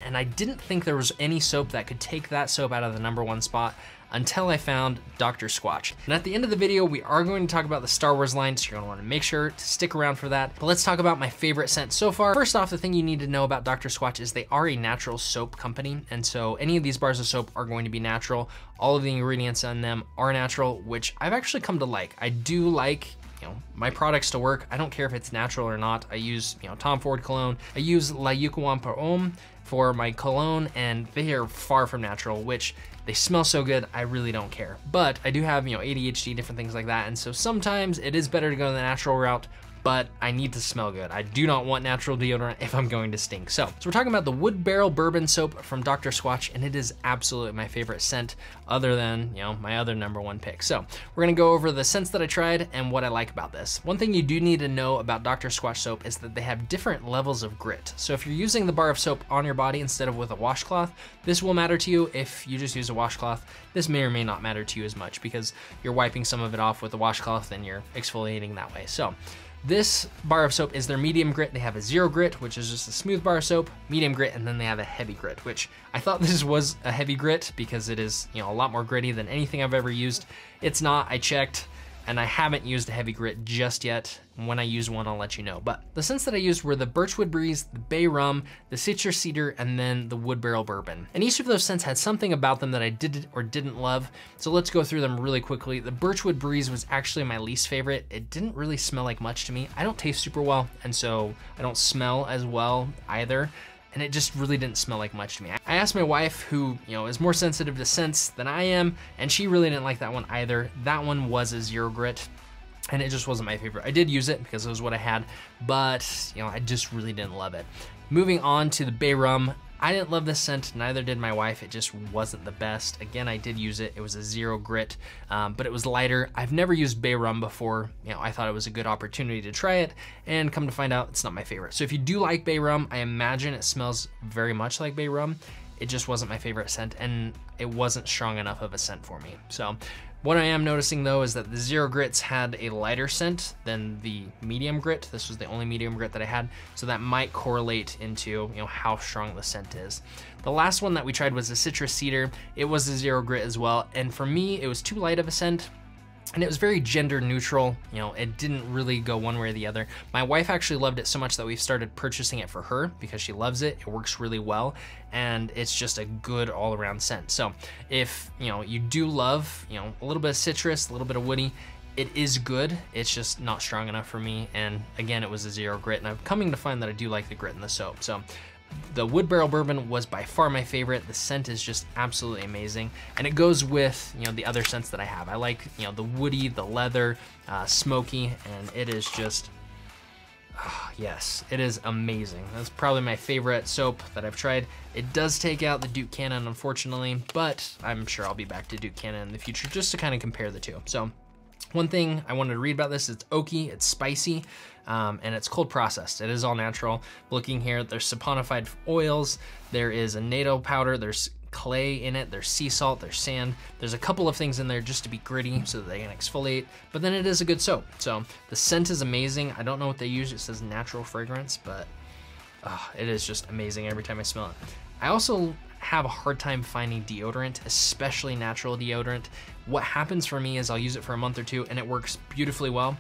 and I didn't think there was any soap that could take that soap out of the #1 spot until I found Dr. Squatch. And at the end of the video, we are going to talk about the Star Wars line, so you're gonna wanna make sure to stick around for that. But let's talk about my favorite scent so far. First off, the thing you need to know about Dr. Squatch is they are a natural soap company, and so any of these bars of soap are going to be natural. All of the ingredients on them are natural, which I've actually come to like. I do like, you know, my products to work. I don't care if it's natural or not. I use, you know, Tom Ford cologne. I use La Yucawan Pour Homme for my cologne, and they are far from natural, which they smell so good, I really don't care. But I do have, you know, ADHD, different things like that, and so sometimes it is better to go the natural route, but I need to smell good. I do not want natural deodorant if I'm going to stink. So we're talking about the Wood Barrel Bourbon soap from Dr. Squatch, and it is absolutely my favorite scent other than, you know, my other #1 pick. So we're gonna go over the scents that I tried and what I like about this. One thing you do need to know about Dr. Squatch soap is that they have different levels of grit. So if you're using the bar of soap on your body instead of with a washcloth, this will matter to you. If you just use a washcloth, this may or may not matter to you as much because you're wiping some of it off with the washcloth and you're exfoliating that way. So this bar of soap is their medium grit. They have a 0 grit, which is just a smooth bar of soap, medium grit, and then they have a heavy grit, which I thought this was a heavy grit because it is, you know, a lot more gritty than anything I've ever used. It's not, I checked, and I haven't used a heavy grit just yet. When I use one, I'll let you know. But the scents that I used were the Birchwood Breeze, the Bay Rum, the Citrus Cedar, and then the Wood Barrel Bourbon. And each of those scents had something about them that I did or didn't love. So let's go through them really quickly. The Birchwood Breeze was actually my least favorite. It didn't really smell like much to me. I don't taste super well, and so I don't smell as well either. And it just really didn't smell like much to me. I asked my wife, who, you know, is more sensitive to scents than I am, and she really didn't like that one either. That one was a 0 grit, and it just wasn't my favorite. I did use it because it was what I had, but, you know, I just really didn't love it. Moving on to the Bay Rum, I didn't love this scent, neither did my wife. It just wasn't the best. Again, I did use it. It was a 0 grit, but it was lighter. I've never used Bay Rum before. You know, I thought it was a good opportunity to try it, and come to find out, it's not my favorite. So if you do like Bay Rum, I imagine it smells very much like Bay Rum. It just wasn't my favorite scent, and it wasn't strong enough of a scent for me. So what I am noticing though is that the 0 grits had a lighter scent than the medium grit. This was the only medium grit that I had, so that might correlate into, you know, how strong the scent is. The last one that we tried was the Citrus Cedar. It was a 0 grit as well, and for me, it was too light of a scent. And it was very gender neutral, you know, it didn't really go one way or the other. My wife actually loved it so much that we've started purchasing it for her because she loves it. It works really well, and it's just a good all around scent. So if, you know, you do love, you know, a little bit of citrus, a little bit of woody, it is good. It's just not strong enough for me. And again, it was a 0 grit, and I'm coming to find that I do like the grit in the soap. So the Wood Barrel Bourbon was by far my favorite. The scent is just absolutely amazing, and it goes with, you know, the other scents that I have. I like, you know, the woody, the leather, smoky, and it is just, yes, it is amazing. That's probably my favorite soap that I've tried. It does take out the Duke Cannon, unfortunately, but I'm sure I'll be back to Duke Cannon in the future just to kind of compare the two. So one thing I wanted to read about this, it's oaky, it's spicy, and it's cold processed. It is all natural. Looking here, there's saponified oils, there is a natto powder, there's clay in it, there's sea salt, there's sand. There's a couple of things in there just to be gritty so that they can exfoliate, but then it is a good soap. So the scent is amazing. I don't know what they use. It says natural fragrance, but it is just amazing every time I smell it. I also have a hard time finding deodorant, especially natural deodorant. What happens for me is I'll use it for a month or two and it works beautifully well,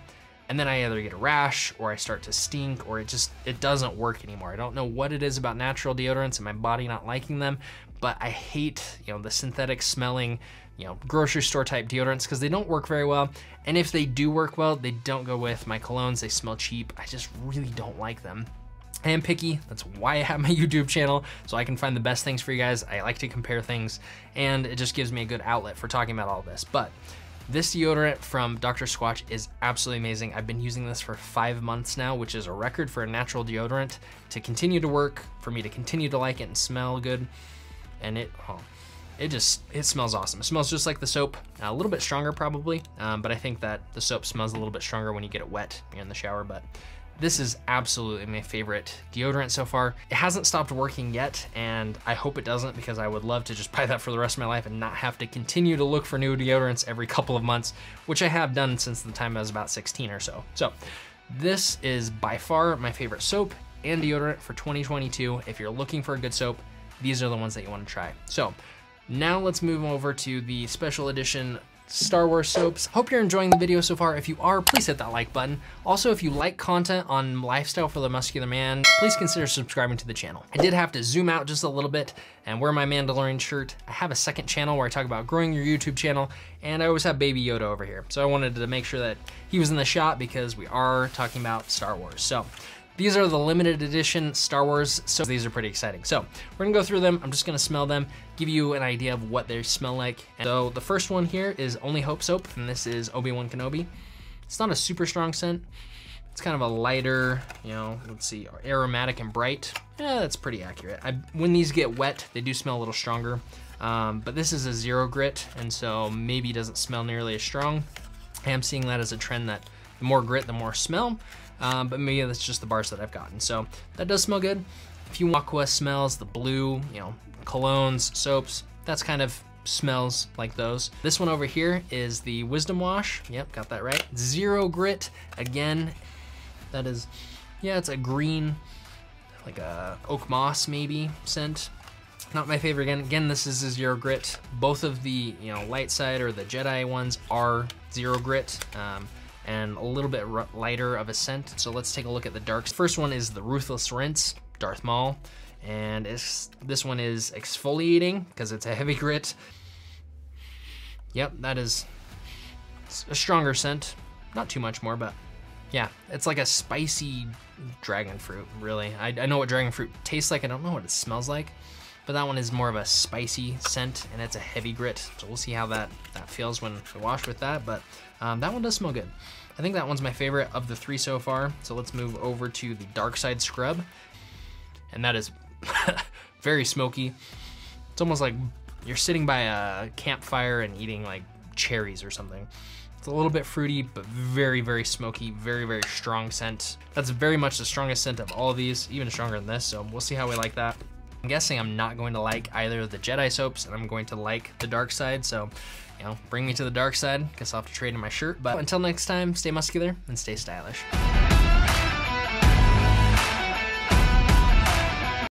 and then I either get a rash or I start to stink, or it doesn't work anymore. I don't know what it is about natural deodorants and my body not liking them, but I hate, you know, the synthetic smelling, you know, grocery store type deodorants because they don't work very well. And if they do work well, they don't go with my colognes. They smell cheap. I just really don't like them. I am picky. That's why I have my YouTube channel, so I can find the best things for you guys. I like to compare things, and it just gives me a good outlet for talking about all this. But this deodorant from Dr. Squatch is absolutely amazing. I've been using this for 5 months now, which is a record for a natural deodorant to continue to work, for me to continue to like it and smell good. And it smells awesome. It smells just like the soap, a little bit stronger probably, but I think that the soap smells a little bit stronger when you get it wet in the shower. But this is absolutely my favorite deodorant so far. It hasn't stopped working yet, and I hope it doesn't, because I would love to just buy that for the rest of my life and not have to continue to look for new deodorants every couple of months, which I have done since the time I was about 16 or so. So this is by far my favorite soap and deodorant for 2022. If you're looking for a good soap, these are the ones that you want to try. So now let's move over to the special edition Star Wars soaps. Hope you're enjoying the video so far. If you are, please hit that like button. Also, if you like content on lifestyle for the muscular man, please consider subscribing to the channel. I did have to zoom out just a little bit and wear my Mandalorian shirt. I have a second channel where I talk about growing your YouTube channel, and I always have Baby Yoda over here. So I wanted to make sure that he was in the shot because we are talking about Star Wars. So these are the limited edition Star Wars, so these are pretty exciting. So we're gonna go through them. I'm just gonna smell them, give you an idea of what they smell like. And so the first one here is Only Hope soap, and this is Obi-Wan Kenobi. It's not a super strong scent. It's kind of a lighter, you know, let's see, aromatic and bright. Yeah, that's pretty accurate. When these get wet, they do smell a little stronger, but this is a zero grit, and so maybe doesn't smell nearly as strong. I am seeing that as a trend that the more grit, the more smell. But maybe that's just the bars that I've gotten. So that does smell good. If you aqua smells, the blue, you know, colognes, soaps, that's kind of smells like those. This one over here is the Wisdom Wash. Yep, got that right. Zero grit. Again, that is, yeah, it's a green, like a oak moss maybe scent. Not my favorite. Again, this is a zero grit. Both of the, you know, light side or the Jedi ones are zero grit. And a little bit lighter of a scent. So let's take a look at the darks. First one is the Ruthless Rinse, Darth Maul. And this one is exfoliating because it's a heavy grit. Yep, that is a stronger scent. Not too much more, but yeah, it's like a spicy dragon fruit, really. I know what dragon fruit tastes like. I don't know what it smells like, but that one is more of a spicy scent and it's a heavy grit. So we'll see how that feels when we wash with that, but that one does smell good. I think that one's my favorite of the three so far. So let's move over to the Dark Side Scrub. And that is very smoky. It's almost like you're sitting by a campfire and eating like cherries or something. It's a little bit fruity, but very, very smoky, very, very strong scent. That's very much the strongest scent of all of these, even stronger than this. So we'll see how we like that. I'm guessing I'm not going to like either of the Jedi soaps, and I'm going to like the dark side. So, you know, bring me to the dark side. Guess I'll have to trade in my shirt. But until next time, stay muscular and stay stylish.